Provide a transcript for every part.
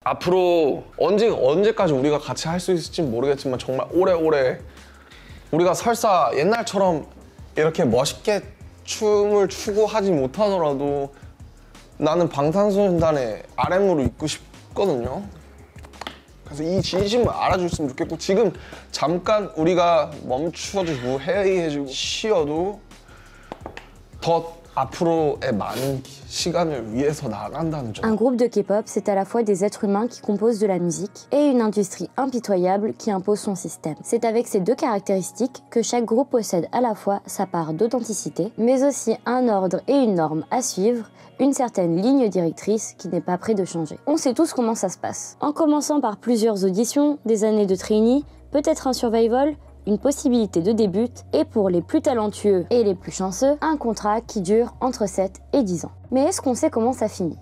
앞으로 언제까지 우리가 같이 할 수 있을지 모르겠지만 정말 오래오래 우리가 설사 옛날처럼 이렇게 멋있게 춤을 추고 하지 못하더라도 나는 방탄소년단의 RM으로 있고 싶거든요. 그래서 이 진심을 알아줬으면 좋겠고 지금 잠깐 우리가 멈춰주고 회의해주고 쉬어도 더 앞으로의 많은 시간을 위해서 나간다는 점. Un groupe de K-pop, c'est à la fois des êtres humains qui composent de la musique et une industrie impitoyable qui impose son système. C'est avec ces deux caractéristiques que chaque groupe possède à la fois sa part d'authenticité, mais aussi un ordre et une norme à suivre, une certaine ligne directrice qui n'est pas près de changer. On sait tous comment ça se passe. En commençant par plusieurs auditions, des années de trainee, peut-être un survival, une possibilité de début et pour les plus talentueux et les plus chanceux, un contrat qui dure entre 7 et 10 ans. Mais est-ce qu'on sait comment ça finit ?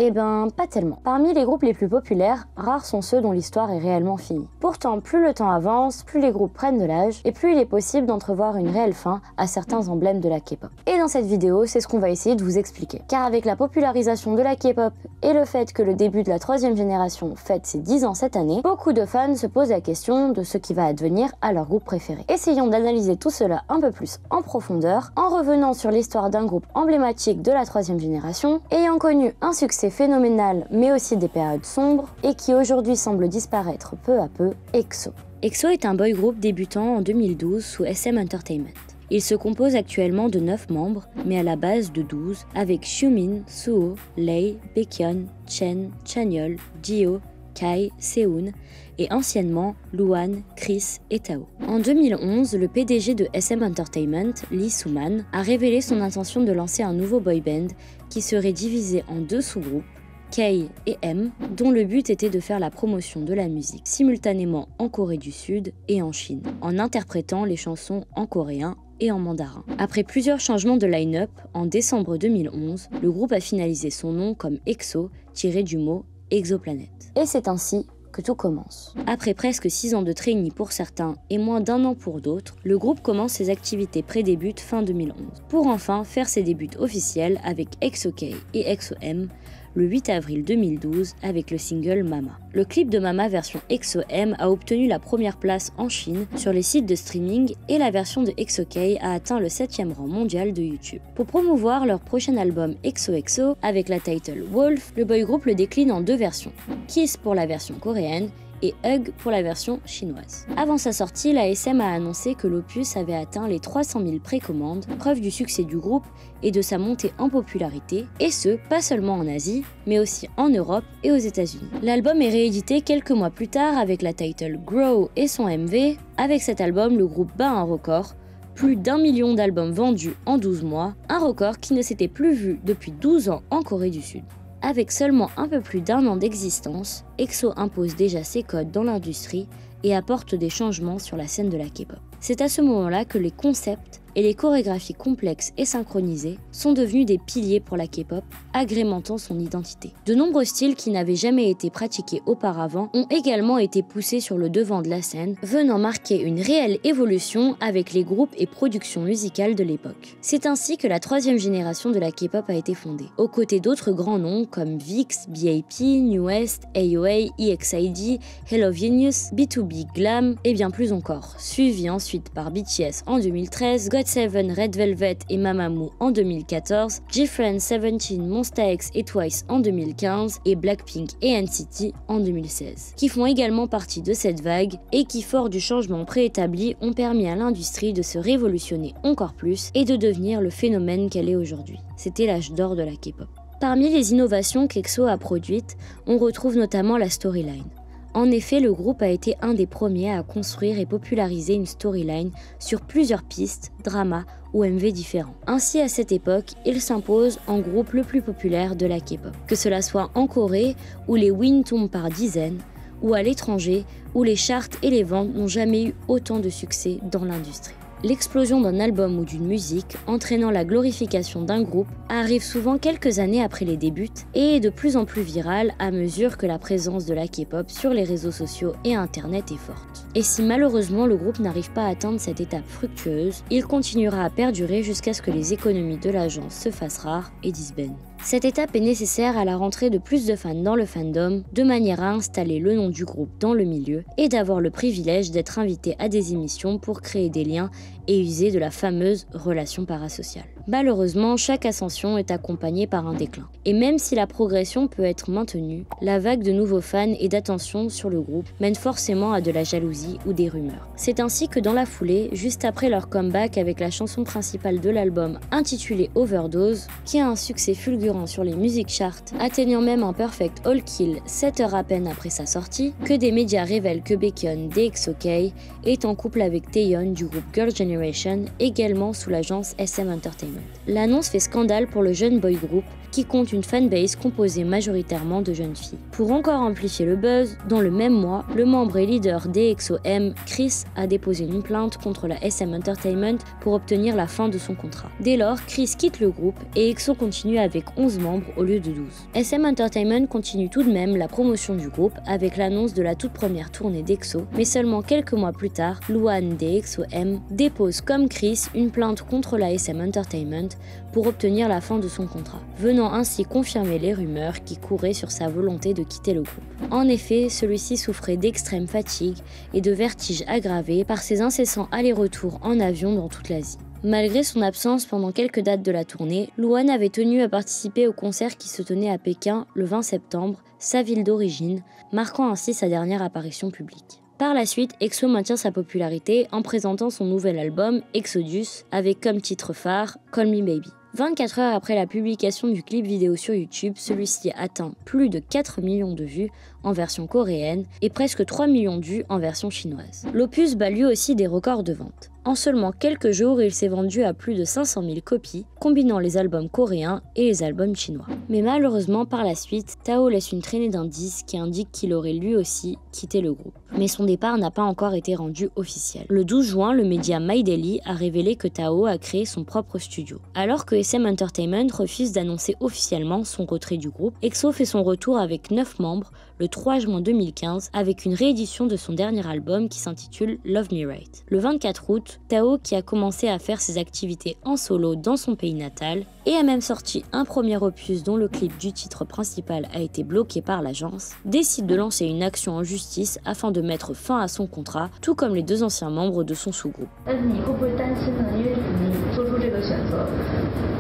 Eh ben, pas tellement. Parmi les groupes les plus populaires, rares sont ceux dont l'histoire est réellement finie. Pourtant, plus le temps avance, plus les groupes prennent de l'âge, et plus il est possible d'entrevoir une réelle fin à certains emblèmes de la K-pop. Et dans cette vidéo, c'est ce qu'on va essayer de vous expliquer. Car avec la popularisation de la K-pop et le fait que le début de la 3e génération fête ses 10 ans cette année, beaucoup de fans se posent la question de ce qui va advenir à leur groupe préféré. Essayons d'analyser tout cela un peu plus en profondeur, en revenant sur l'histoire d'un groupe emblématique de la 3e génération, ayant connu un succès phénoménal mais aussi des périodes sombres et qui aujourd'hui semble disparaître peu à peu, EXO. EXO est un boy group débutant en 2012 sous SM Entertainment. Il se compose actuellement de 9 membres, mais à la base de 12, avec Xiumin, Suho, Lay, Baekhyun, Chen, Chanyeol, Jihyo, Kai, Seun et anciennement Luan, Chris et Tao. En 2011, le PDG de SM Entertainment, Lee Soo-man, a révélé son intention de lancer un nouveau boy band qui serait divisé en 2 sous-groupes, K et M, dont le but était de faire la promotion de la musique simultanément en Corée du Sud et en Chine, en interprétant les chansons en coréen et en mandarin. Après plusieurs changements de line-up, en décembre 2011, le groupe a finalisé son nom comme EXO, tiré du mot exoplanet. Et c'est ainsi que tout commence. Après presque 6 ans de trainee pour certains et moins d'1 an pour d'autres, le groupe commence ses activités pré-début fin 2011, pour enfin faire ses débuts officiels avec EXO-K et EXO-M, le 8 avril 2012 avec le single Mama. Le clip de Mama version EXO-M a obtenu la première place en Chine sur les sites de streaming et la version de EXO-K a atteint le 7e rang mondial de YouTube. Pour promouvoir leur prochain album XOXO avec la title Wolf, le boy group le décline en 2 versions, Kiss pour la version coréenne et Hug pour la version chinoise. Avant sa sortie, la SM a annoncé que l'opus avait atteint les 300 000 précommandes, preuve du succès du groupe et de sa montée en popularité, et ce, pas seulement en Asie, mais aussi en Europe et aux États-Unis. L'album est réédité quelques mois plus tard avec la title Grow et son MV. Avec cet album, le groupe bat un record, plus d'1 million d'albums vendus en 12 mois, un record qui ne s'était plus vu depuis 12 ans en Corée du Sud. Avec seulement un peu plus d'1 an d'existence, EXO impose déjà ses codes dans l'industrie et apporte des changements sur la scène de la K-pop. C'est à ce moment-là que les concepts et les chorégraphies complexes et synchronisées sont devenus des piliers pour la K-pop, agrémentant son identité. De nombreux styles qui n'avaient jamais été pratiqués auparavant ont également été poussés sur le devant de la scène, venant marquer une réelle évolution avec les groupes et productions musicales de l'époque. C'est ainsi que la 3e génération de la K-pop a été fondée, aux côtés d'autres grands noms comme VIX, BAP, New West, AOA, EXID, Hello Venus, B2B Glam et bien plus encore, suivi ensuite par BTS en 2013, GOT7, Red Velvet et Mamamoo en 2014, GFriends, 17, Monsta X et Twice en 2015 et Blackpink et NCT en 2016, qui font également partie de cette vague et qui, fort du changement préétabli, ont permis à l'industrie de se révolutionner encore plus et de devenir le phénomène qu'elle est aujourd'hui. C'était l'âge d'or de la K-pop. Parmi les innovations qu'EXO a produites, on retrouve notamment la storyline. En effet, le groupe a été un des premiers à construire et populariser une storyline sur plusieurs pistes, dramas ou MV différents. Ainsi, à cette époque, il s'impose en groupe le plus populaire de la K-pop. Que cela soit en Corée, où les wins tombent par dizaines, ou à l'étranger, où les charts et les ventes n'ont jamais eu autant de succès dans l'industrie. L'explosion d'un album ou d'une musique, entraînant la glorification d'un groupe, arrive souvent quelques années après les débuts et est de plus en plus virale à mesure que la présence de la K-pop sur les réseaux sociaux et Internet est forte. Et si malheureusement le groupe n'arrive pas à atteindre cette étape fructueuse, il continuera à perdurer jusqu'à ce que les économies de l'agence se fassent rares et disbandent. Cette étape est nécessaire à la rentrée de plus de fans dans le fandom, de manière à installer le nom du groupe dans le milieu et d'avoir le privilège d'être invité à des émissions pour créer des liens et user de la fameuse relation parasociale. Malheureusement, chaque ascension est accompagnée par un déclin. Et même si la progression peut être maintenue, la vague de nouveaux fans et d'attention sur le groupe mène forcément à de la jalousie ou des rumeurs. C'est ainsi que dans la foulée, juste après leur comeback avec la chanson principale de l'album intitulée Overdose, qui a un succès fulgurant sur les music charts, atteignant même un perfect all kill 7 heures à peine après sa sortie, que des médias révèlent que Baekhyun d'EXO-K est en couple avec Taeyeon du groupe Girl' Generation, également sous l'agence SM Entertainment. L'annonce fait scandale pour le jeune boy group qui compte une fanbase composée majoritairement de jeunes filles. Pour encore amplifier le buzz, dans le même mois, le membre et leader d'EXO-M, Chris, a déposé une plainte contre la SM Entertainment pour obtenir la fin de son contrat. Dès lors, Chris quitte le groupe et EXO continue avec 11 membres au lieu de 12. SM Entertainment continue tout de même la promotion du groupe avec l'annonce de la toute première tournée d'EXO, mais seulement quelques mois plus tard, Luan d'EXO-M dépose comme Chris une plainte contre la SM Entertainment pour obtenir la fin de son contrat, venant ainsi confirmer les rumeurs qui couraient sur sa volonté de quitter le groupe. En effet, celui-ci souffrait d'extrême fatigue et de vertiges aggravés par ses incessants allers-retours en avion dans toute l'Asie. Malgré son absence pendant quelques dates de la tournée, Luan avait tenu à participer au concert qui se tenait à Pékin le 20 septembre, sa ville d'origine, marquant ainsi sa dernière apparition publique. Par la suite, EXO maintient sa popularité en présentant son nouvel album, Exodus, avec comme titre phare Call Me Baby. 24 heures après la publication du clip vidéo sur YouTube, celui-ci atteint plus de 4 millions de vues en version coréenne et presque 3 millions de vues en version chinoise. L'opus bat lui aussi des records de vente. En seulement quelques jours, il s'est vendu à plus de 500 000 copies, combinant les albums coréens et les albums chinois. Mais malheureusement, par la suite, Tao laisse une traînée d'indices qui indiquent qu'il aurait lui aussi quitté le groupe. Mais son départ n'a pas encore été rendu officiel. Le 12 juin, le média My Daily a révélé que Tao a créé son propre studio. Alors que SM Entertainment refuse d'annoncer officiellement son retrait du groupe, EXO fait son retour avec 9 membres le 3 juin 2015 avec une réédition de son dernier album qui s'intitule Love Me Right. Le 24 août, Tao, qui a commencé à faire ses activités en solo dans son pays natal et a même sorti un premier opus dont le clip du titre principal a été bloqué par l'agence, décide de lancer une action en justice afin de mettre fin à son contrat, tout comme les 2 anciens membres de son sous-groupe.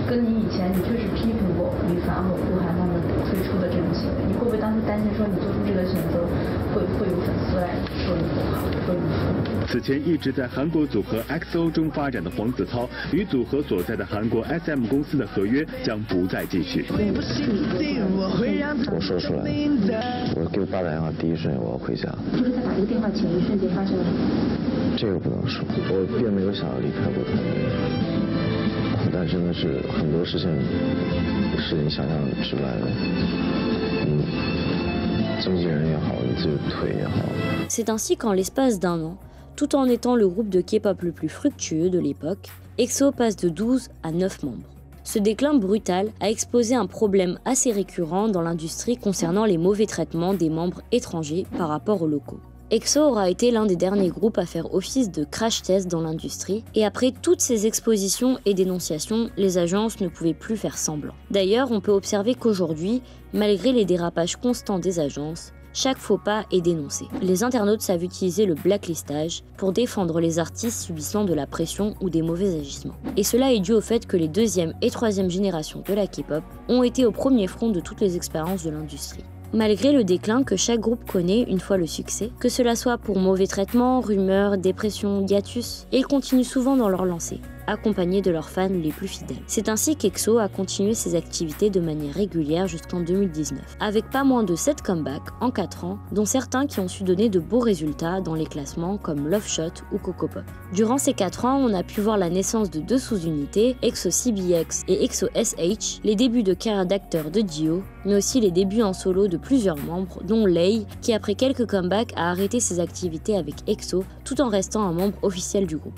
跟你以前你确实批评过李凡某鹿晗他们推出的这种行为，你会不会当时担心说你做出这个选择会有粉丝来说你不好，说你错？此前一直在韩国组合 XO 中发展的黄子韬与组合所在的韩国 SM 公司的合约将不再继续。我说出来，我给我爸打电话第一瞬间我要回家。就是在打这个电话前一瞬间发生了什么？这个不能说，我并没有想要离开过他们。 但真的是很多事情是你想象之外的，经纪人也好，你自己的腿也好。C'est ainsi qu'en l'espace d'un an, tout en étant le groupe de K-pop le plus fructueux de l'époque, EXO passe de 12 à 9 membres. Ce déclin brutal a exposé un problème assez récurrent dans l'industrie concernant les mauvais traitements des membres étrangers par rapport aux locaux. EXO aura été l'un des derniers groupes à faire office de crash test dans l'industrie, et après toutes ces expositions et dénonciations, les agences ne pouvaient plus faire semblant. D'ailleurs, on peut observer qu'aujourd'hui, malgré les dérapages constants des agences, chaque faux pas est dénoncé. Les internautes savent utiliser le blacklistage pour défendre les artistes subissant de la pression ou des mauvais agissements. Et cela est dû au fait que les 2e et 3e générations de la K-pop ont été au premier front de toutes les expériences de l'industrie. Malgré le déclin que chaque groupe connaît une fois le succès, que cela soit pour mauvais traitements, rumeurs, dépression, hiatus, ils continuent souvent dans leur lancée, accompagnés de leurs fans les plus fidèles. C'est ainsi qu'EXO a continué ses activités de manière régulière jusqu'en 2019, avec pas moins de 7 comebacks en 4 ans, dont certains qui ont su donner de beaux résultats dans les classements comme Love Shot ou Coco Pop. Durant ces 4 ans, on a pu voir la naissance de 2 sous-unités, EXO CBX et EXO SH, les débuts de carrière d'acteurs de Dio, mais aussi les débuts en solo de plusieurs membres, dont Lay, qui après quelques comebacks a arrêté ses activités avec EXO tout en restant un membre officiel du groupe.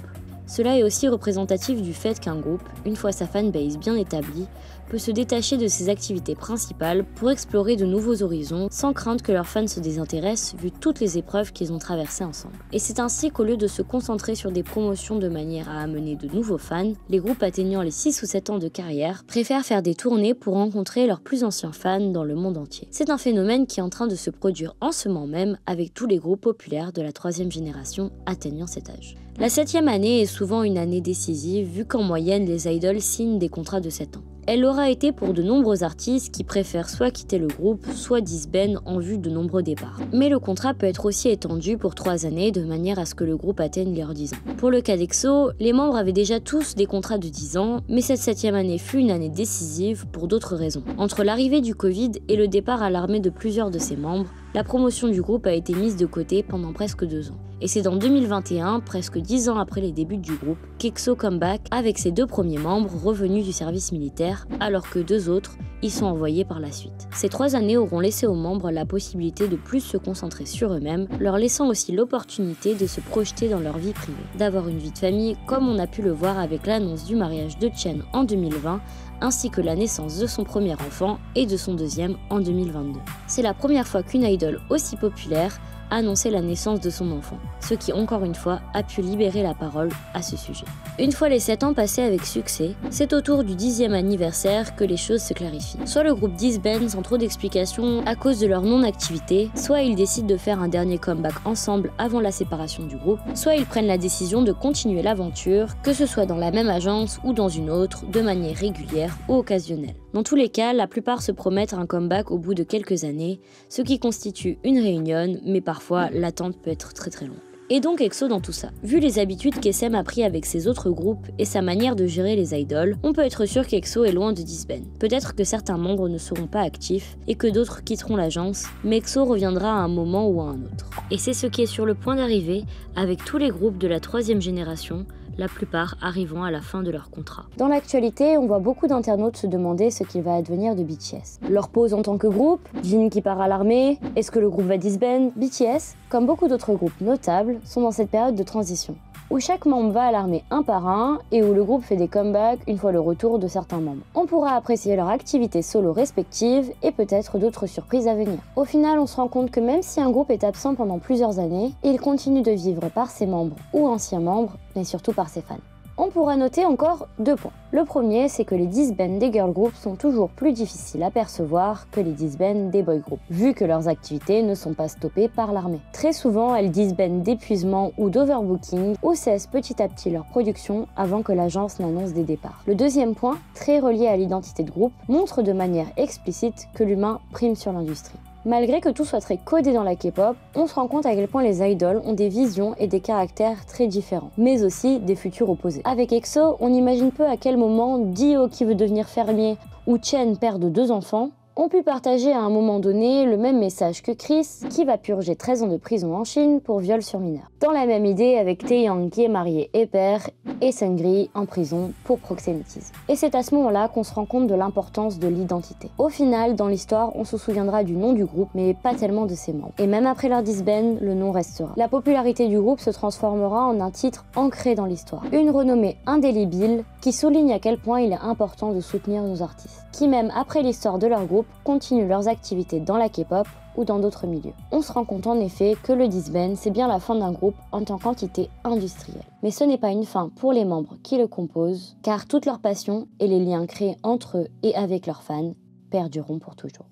Cela est aussi représentatif du fait qu'un groupe, une fois sa fanbase bien établie, peut se détacher de ses activités principales pour explorer de nouveaux horizons sans craindre que leurs fans se désintéressent vu toutes les épreuves qu'ils ont traversées ensemble. Et c'est ainsi qu'au lieu de se concentrer sur des promotions de manière à amener de nouveaux fans, les groupes atteignant les 6 ou 7 ans de carrière préfèrent faire des tournées pour rencontrer leurs plus anciens fans dans le monde entier. C'est un phénomène qui est en train de se produire en ce moment même avec tous les groupes populaires de la 3e génération atteignant cet âge. La 7e année est souvent une année décisive vu qu'en moyenne les idols signent des contrats de 7 ans. Elle l'aura été pour de nombreux artistes qui préfèrent soit quitter le groupe, soit disbandent en vue de nombreux départs. Mais le contrat peut être aussi étendu pour 3 années de manière à ce que le groupe atteigne leurs 10 ans. Pour le cas d'EXO, les membres avaient déjà tous des contrats de 10 ans, mais cette 7e année fut une année décisive pour d'autres raisons. Entre l'arrivée du Covid et le départ à l'armée de plusieurs de ses membres, la promotion du groupe a été mise de côté pendant presque 2 ans. Et c'est en 2021, presque 10 ans après les débuts du groupe, qu'EXO come back avec ses 2 premiers membres revenus du service militaire, alors que 2 autres y sont envoyés par la suite. Ces 3 années auront laissé aux membres la possibilité de plus se concentrer sur eux-mêmes, leur laissant aussi l'opportunité de se projeter dans leur vie privée, d'avoir une vie de famille comme on a pu le voir avec l'annonce du mariage de Chen en 2020, ainsi que la naissance de son premier enfant et de son deuxième en 2022. C'est la première fois qu'une idol aussi populaire annonçait la naissance de son enfant, ce qui encore une fois a pu libérer la parole à ce sujet. Une fois les 7 ans passés avec succès, c'est autour du 10e anniversaire que les choses se clarifient. Soit le groupe disband sans trop d'explications à cause de leur non-activité, soit ils décident de faire un dernier comeback ensemble avant la séparation du groupe, soit ils prennent la décision de continuer l'aventure, que ce soit dans la même agence ou dans une autre, de manière régulière ou occasionnelle. Dans tous les cas, la plupart se promettent un comeback au bout de quelques années, ce qui constitue une réunion, mais parfois l'attente peut être très longue. Et donc EXO dans tout ça. Vu les habitudes qu'SM a pris avec ses autres groupes et sa manière de gérer les idoles, on peut être sûr qu'EXO est loin de disband. Peut-être que certains membres ne seront pas actifs et que d'autres quitteront l'agence, mais EXO reviendra à un moment ou à un autre. Et c'est ce qui est sur le point d'arriver avec tous les groupes de la 3e génération, la plupart arrivant à la fin de leur contrat. Dans l'actualité, on voit beaucoup d'internautes se demander ce qu'il va advenir de BTS. Leur pause en tant que groupe, Jin qui part à l'armée, est-ce que le groupe va disband? BTS, comme beaucoup d'autres groupes notables, sont dans cette période de transition, où chaque membre va à l'armée un par un et où le groupe fait des comebacks une fois le retour de certains membres. On pourra apprécier leur activité solo respective et peut-être d'autres surprises à venir. Au final, on se rend compte que même si un groupe est absent pendant plusieurs années, il continue de vivre par ses membres ou anciens membres, mais surtout par ses fans. On pourra noter encore 2 points. Le premier, c'est que les disbands des girl groups sont toujours plus difficiles à percevoir que les disbands des boy groups, vu que leurs activités ne sont pas stoppées par l'armée. Très souvent, elles disbandent d'épuisement ou d'overbooking, ou cessent petit à petit leur production avant que l'agence n'annonce des départs. Le deuxième point, très relié à l'identité de groupe, montre de manière explicite que l'humain prime sur l'industrie. Malgré que tout soit très codé dans la K-pop, on se rend compte à quel point les idols ont des visions et des caractères très différents, mais aussi des futurs opposés. Avec EXO, on imagine peu à quel moment Dio qui veut devenir fermier ou Chen père de 2 enfants ont pu partager à un moment donné le même message que Chris, qui va purger 13 ans de prison en Chine pour viol sur mineur. Dans la même idée avec Taeyang qui est marié et père, et Seungri en prison pour proxénétisme. Et c'est à ce moment-là qu'on se rend compte de l'importance de l'identité. Au final, dans l'histoire, on se souviendra du nom du groupe, mais pas tellement de ses membres. Et même après leur disband, le nom restera. La popularité du groupe se transformera en un titre ancré dans l'histoire. Une renommée indélébile qui souligne à quel point il est important de soutenir nos artistes, qui même après l'histoire de leur groupe, continuent leurs activités dans la K-pop ou dans d'autres milieux. On se rend compte en effet que le disband, c'est bien la fin d'un groupe en tant qu'entité industrielle. Mais ce n'est pas une fin pour les membres qui le composent, car toute leur passion et les liens créés entre eux et avec leurs fans perdureront pour toujours.